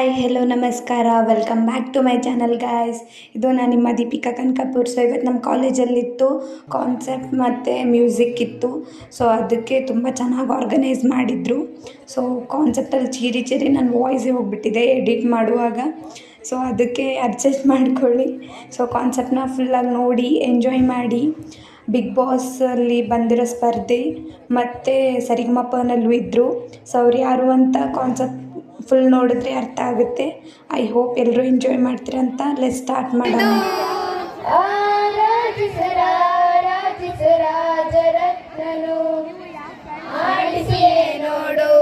Hi hello ನಮಸ್ಕಾರ, welcome back to my channel guys. ಇದು ನಾನು ನಿಮ್ಮ ದೀಪಿಕಾ ಕನಕಾಪುರ್. ಸೊ ಇವತ್ತು ನಮ್ಮ ಕಾಲೇಜಲ್ಲಿತ್ತು ಕಾನ್ಸೆಪ್ಟ್ ಮತ್ತು ಮ್ಯೂಸಿಕ್ ಇತ್ತು. ಸೊ ಅದಕ್ಕೆ ತುಂಬ ಚೆನ್ನಾಗಿ ಆರ್ಗನೈಸ್ ಮಾಡಿದರು. ಸೊ ಕಾನ್ಸೆಪ್ಟಲ್ಲಿ ಚೀರಿ ನನ್ನ ವಾಯ್ಸೇ ಹೋಗ್ಬಿಟ್ಟಿದೆ ಎಡಿಟ್ ಮಾಡುವಾಗ. ಸೊ ಅದಕ್ಕೆ ಅಡ್ಜಸ್ಟ್ ಮಾಡ್ಕೊಳ್ಳಿ. ಸೊ ಕಾನ್ಸೆಪ್ಟನ್ನ ಫುಲ್ಲಾಗಿ ನೋಡಿ ಎಂಜಾಯ್ ಮಾಡಿ. ಬಿಗ್ ಬಾಸಲ್ಲಿ ಬಂದಿರೋ ಸ್ಪರ್ಧೆ ಮತ್ತು ಸರಿಗಮಪನಲ್ಲೂ ಇದ್ದರು. ಸೊ ಅವ್ರು ಯಾರು ಅಂತ ಕಾನ್ಸೆಪ್ಟ್ ಫುಲ್ ನೋಡಿದ್ರೆ ಅರ್ಥ ಆಗುತ್ತೆ. ಐ ಹೋಪ್ ಎಲ್ಲರೂ ಎಂಜಾಯ್ ಮಾಡ್ತೀರ ಅಂತ. ಲೆಟ್ಸ್ ಸ್ಟಾರ್ಟ್ ಮಾಡೋಣ. ರಾಜರತ್ನನು ಆಡಿಸಿಯೇ ನೋಡು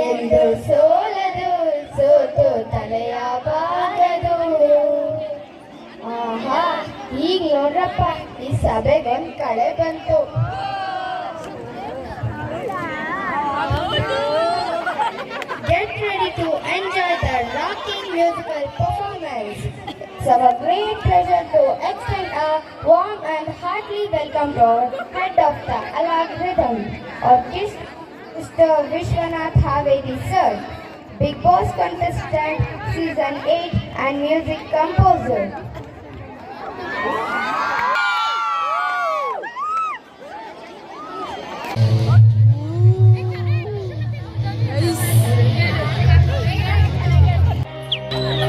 ಎಂದು ಸೋಲದು ಸೋತು ತಲೆಯ ಬಾಗದು. ಆಹಾ, ಈಗ ನೋಡ್ರಪ್ಪ ಈ ಸಭೆಗೊಂದು ಕಳೆ ಬಂತು. Get ready to enjoy the rocking musical performance. It's our great pleasure to extend a warm and hearty welcome to our head of the Alag Rhythm, our guest, Mr. Vishwanath Haveri sir, Big Boss contestant, season 8 and music composer.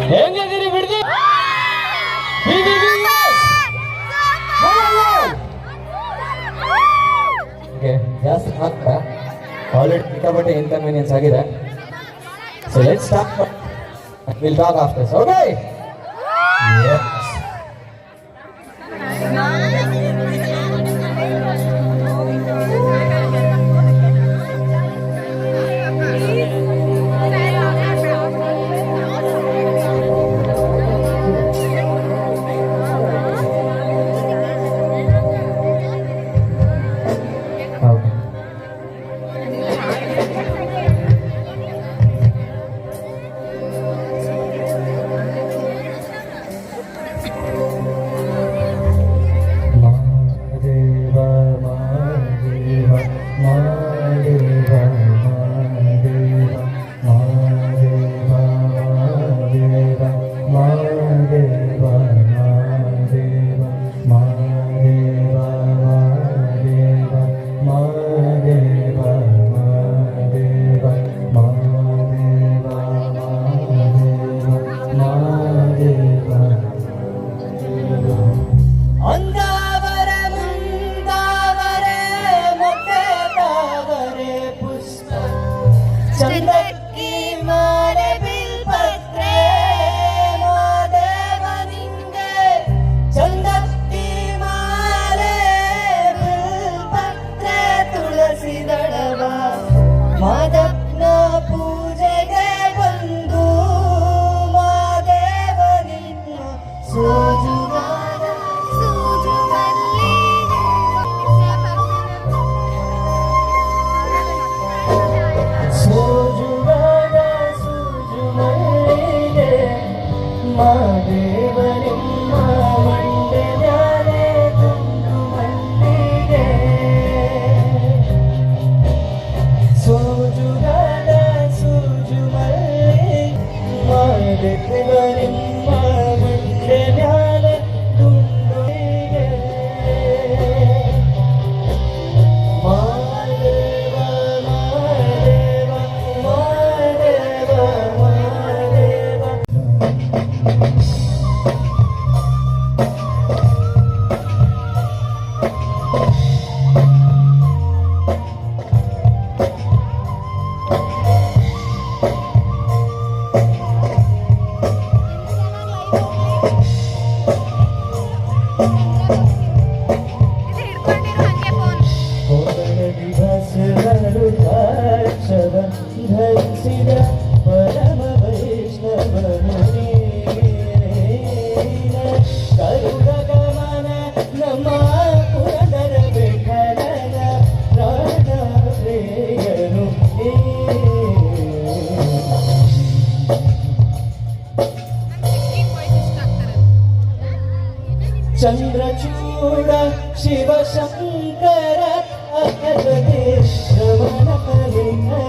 ಹೆಂಗಿದ್ದೀರಿ ಬಿಡ್ದಿ ಜಾಸ್ತಿ ಮಾತ್ರ already ಸಿಕ್ಕಾಪಟ್ಟೆ inconvenience ಆಗಿದೆ. So let's start. Will talk after. Okay, Chandrachuda Shivashankara ಅಗದೆ ಶ್ರವಣ ಕಲಿಗೆ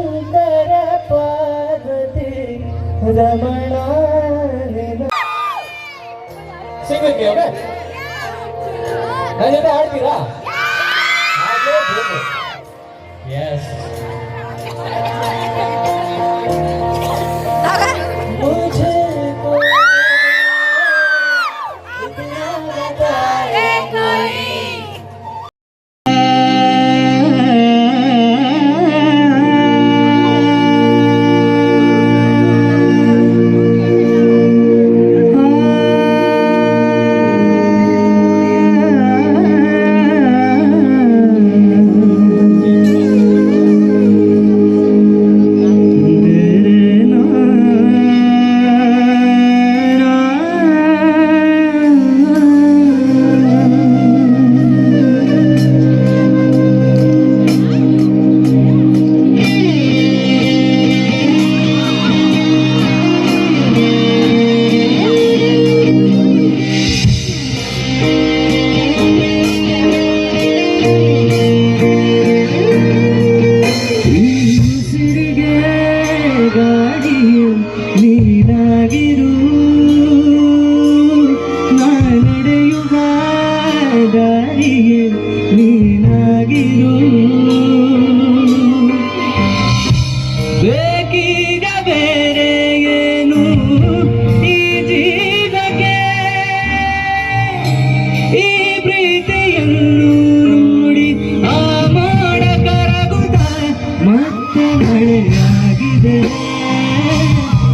ಶಂಕರ ಪಾರ್ವತಿ ರಮಣ ಸಿಂಗಕ್ಕೆ okay ನನ್ನ ಜೊತೆ ಆಡ್ತೀರಾ ಎಸ್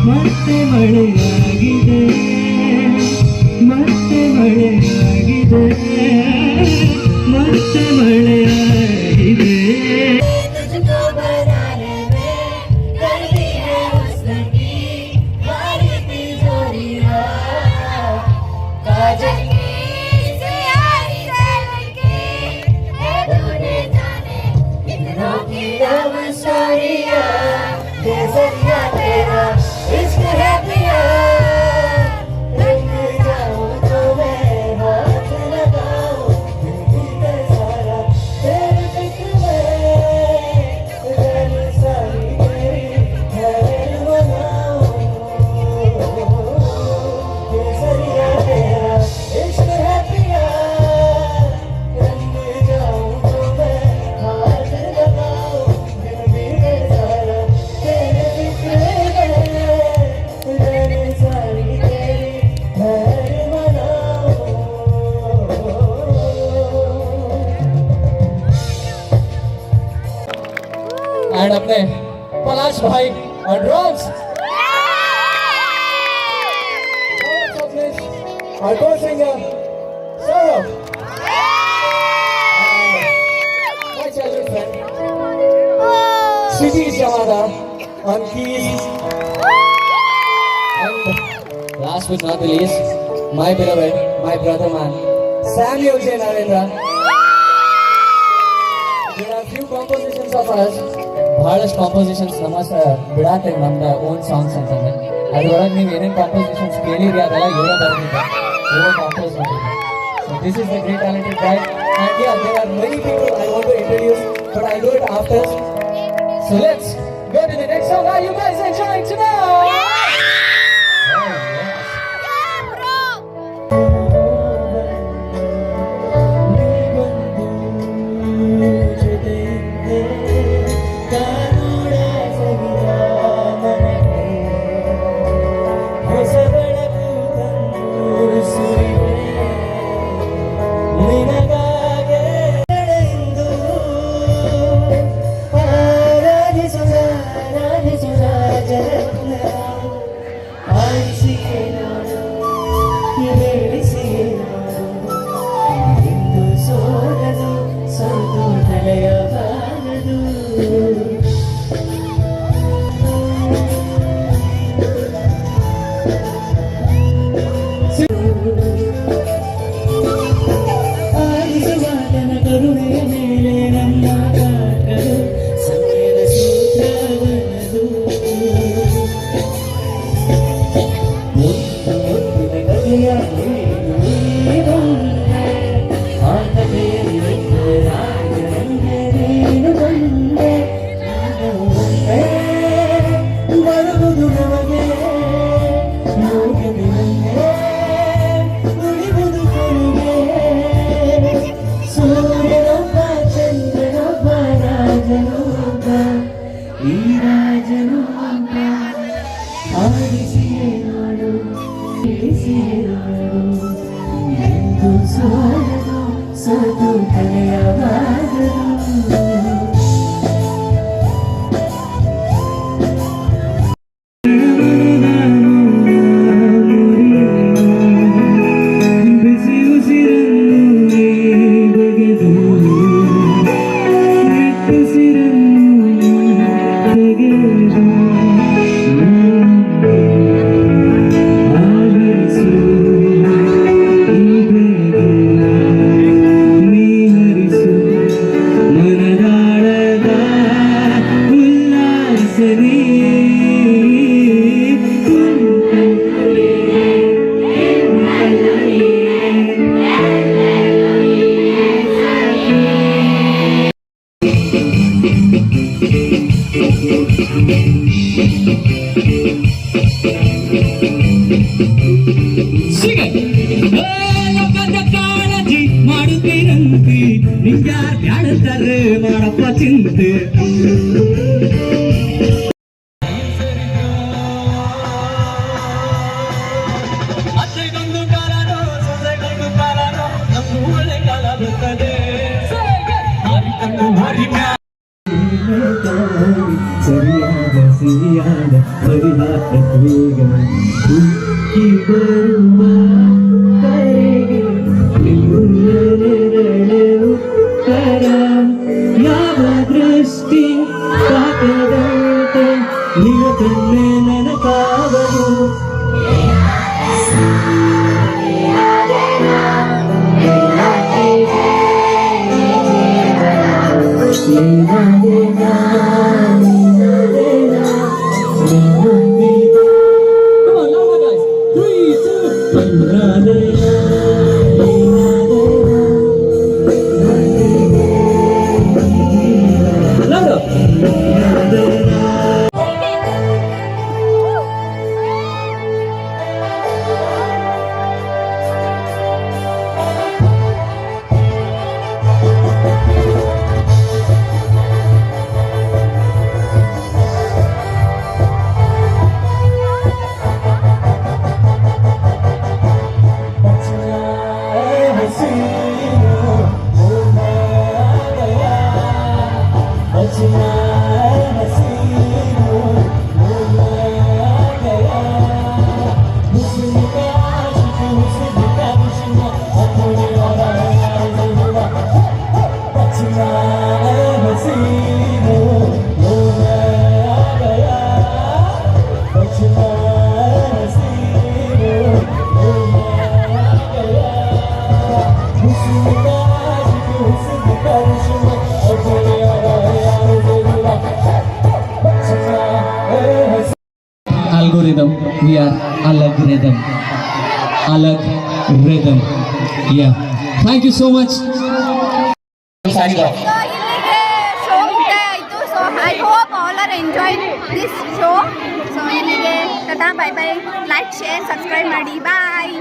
ಮತ್ತೆ ಮಳೆಯಾಗಿದೆ ಮತ್ತೆ ಮಳೆಯಾಗಿದೆ ಮತ್ತೆ ಮಳೆಯಾಗಿದೆ एंड अपने पलाश भाई और drums our co-singer Saurabh and my childhood friend Siti Shamada on keys and last but not the least my beloved, my brother man Samuel J. Narendra. There are few compositions of us. ಬಹಳಷ್ಟು compositions ನಮ್ಮ ಬಿಡಾತೆ ನಮ್ದು own songs ಅಂತಂದ್ರೆ ಅದ್ರೊಳಗೆ ನೀವು ಏನೇನು compositions ಕೇಳಿರಿ ಅದೆಲ್ಲ ಏನೋ ಬರ್ತಿದ್ದೆ ಏನೋ ಕಾಂಪೋಸ್ ಮಾಡಿದ್ದೆ so this is the great talented guy and yeah there are many people I want to introduce but I do it after so let's go to the next song are you guys enjoying today ರಾಜನು ಆಡಿಸಿಯೇ ನಾಡು ತಿಳಿಸಿಯೇ ನಾಡು ಎಂದು ಸೋಲನು ಸೋತು ಕಲೆಯವಾದರು ಕಾಳಜಿ ಮಾಡುತ್ತೀರಂತೆ ನಿಂಗ್ಯಾರು ಬ್ಯಾಡತಾರೆ ಮಾಡಪ್ಪ ಚಿಂತೆ ಅತ್ತೆಗೊಂದು ಕಾಲನೋ ಸೊಸೆಗೊಂದು ಕಾಲನೋ ನಮ್ಮ ಒಳ್ಳೆ ಕಾಲ ಬರ್ತದೆ ಸರಿಯಾದ ಸಿರಿಯಾದ ಪರಿಹಾರ ಬೇಗ ಹುಕ್ಕಿ ಬರುವ ಕರೆಗೆ ಉತ್ತರ ಯಾವ ದೃಷ್ಟಿ ತಾಕದಂತೆ ನಿನ್ನ ಕಣ್ಣೆ ನೆನಪಾಗದು Algorithm, we are algorithm. Algorithm. Yeah. Thank you so much. ಇಲ್ಲಿಗೆ ಶೋ ಮುಕ್ತಾಯ ಆಯಿತು. So I hope all are enjoyed this show. So ಇಲ್ಲಿಗೆ tata bye bye. Like share subscribe ಮಾಡಿ ಬಾಯ್.